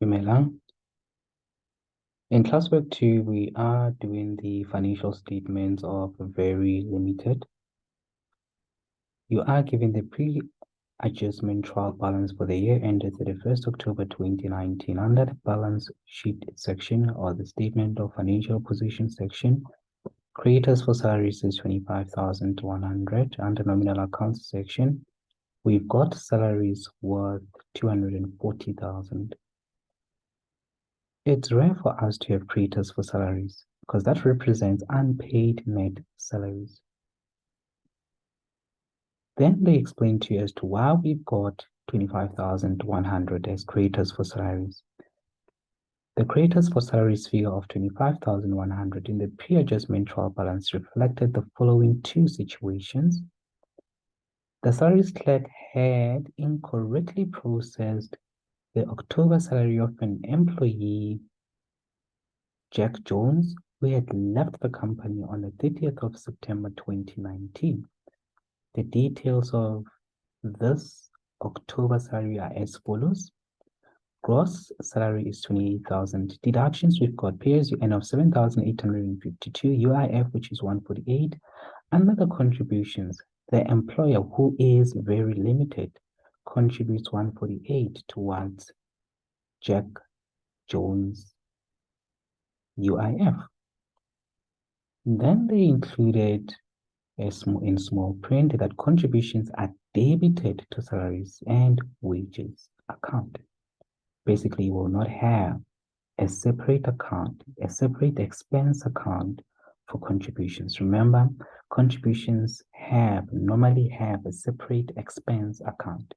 Dumelang. In classwork 2, we are doing the financial statements of Very Limited. You are given the pre-adjustment trial balance for the year ended 31st October 2019. Under the balance sheet section or the statement of financial position section, creditors for salaries is 25,100. Under nominal accounts section, we've got salaries worth 240,000. It's rare for us to have creditors for salaries because that represents unpaid net salaries. Then they explain to you as to why we've got 25,100 as creditors for salaries. The creditors for salaries figure of 25,100 in the pre-adjustment trial balance reflected the following two situations. The salaries clerk had incorrectly processed the October salary of an employee, Jack Jones, who had left the company on the 30th of September 2019. The details of this October salary are as follows. Gross salary is 28,000. Deductions, we've got pay as you earn of 7,852, UIF, which is 148, and other contributions. The employer, who is Very Limited, contributes 148 towards Jack Jones UIF. Then they included in small print that contributions are debited to salaries and wages account. Basically, you will not have a separate account, a separate expense account for contributions. Remember, contributions normally have a separate expense account.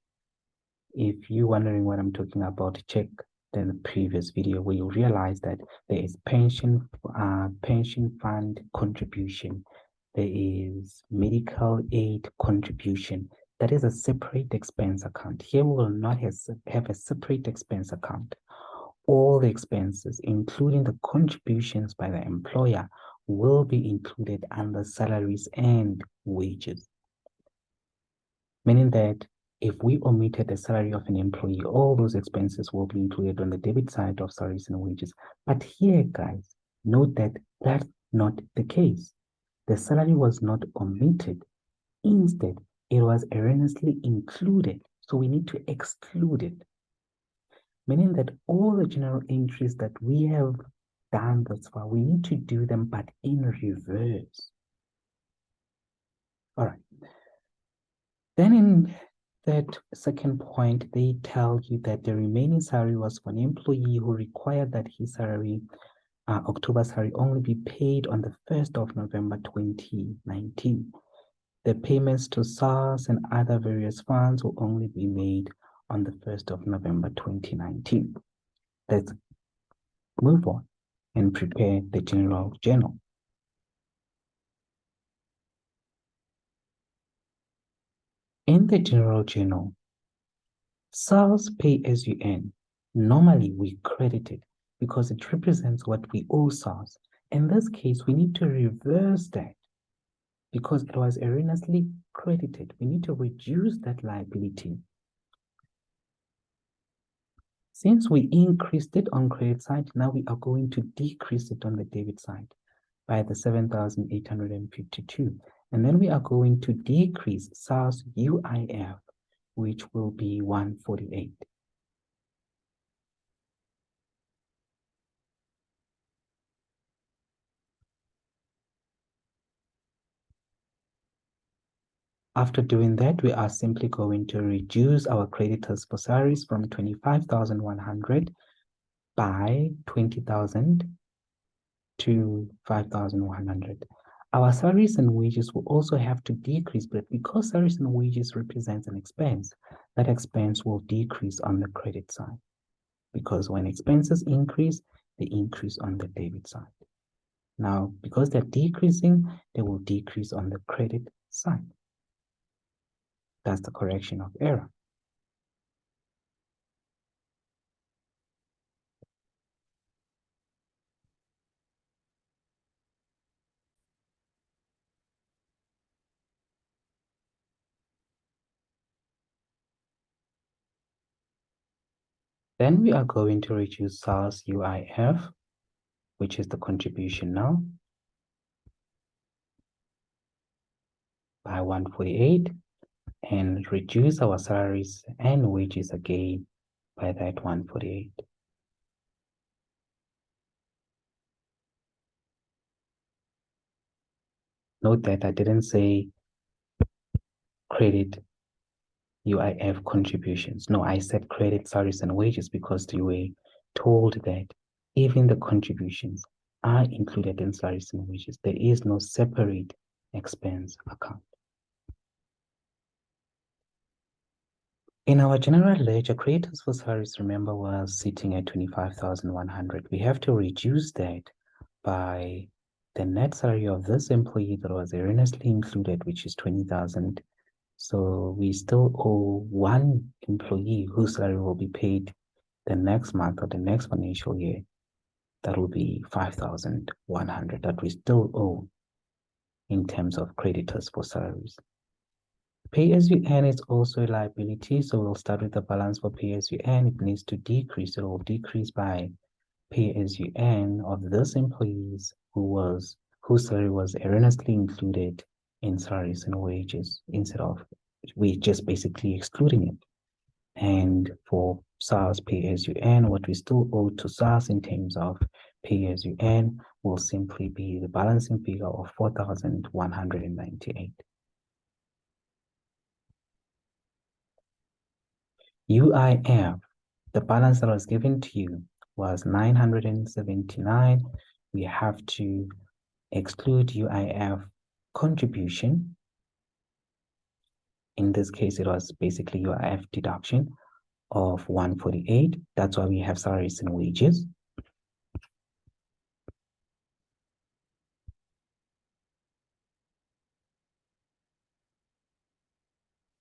If you're wondering what I'm talking about, check the previous video where you realize that there is pension fund contribution. There is medical aid contribution. That is a separate expense account. Here we will not have a separate expense account. All the expenses, including the contributions by the employer, will be included under salaries and wages. Meaning that if we omitted the salary of an employee, all those expenses will be included on the debit side of salaries and wages. But here, guys, note that that's not the case. The salary was not omitted. Instead, it was erroneously included. So we need to exclude it. Meaning that all the general entries that we have done thus far, we need to do them, but in reverse. All right. Then in that second point, they tell you that the remaining salary was for an employee who required that his salary, October salary, only be paid on the 1st of November 2019. The payments to SARS and other various funds will only be made on the 1st of November 2019. Let's move on and prepare the general journal. In the general journal, SARS pay as you earn. Normally we credit it because it represents what we owe SARS. In this case, we need to reverse that because it was erroneously credited. We need to reduce that liability. Since we increased it on credit side, now we are going to decrease it on the debit side by the 7,852. And then we are going to decrease SARS UIF, which will be 148. After doing that, we are simply going to reduce our creditors for salaries from 25,100 by 20,000 to 5,100. Our salaries and wages will also have to decrease, but because salaries and wages represents an expense, that expense will decrease on the credit side. Because when expenses increase, they increase on the debit side. Now, because they're decreasing, they will decrease on the credit side. That's the correction of error. Then we are going to reduce SARS UIF, which is the contribution now, by 148, and reduce our salaries and wages again by that 148. Note that I didn't say credit UIF contributions. No, I said credit salaries and wages because you were told that even the contributions are included in salaries and wages. There is no separate expense account. In our general ledger, creditors for salaries, remember, was sitting at 25,100. We have to reduce that by the net salary of this employee that was erroneously included, which is 20,000. So we still owe one employee whose salary will be paid the next month or the next financial year. That will be 5,100 that we still owe in terms of creditors for salaries. Pay as you earn is also a liability. So we'll start with the balance for pay as you earn. It needs to decrease. It will decrease by pay as you earn of those employees whose salary was erroneously included in salaries and wages instead of we just basically excluding it. And for SARS pay as you earn, what we still owe to SARS in terms of pay as you earn will simply be the balancing figure of 4,198. UIF, the balance that was given to you was 979. We have to exclude UIF contribution. In this case, it was basically UIF deduction of 148. That's why we have salaries and wages.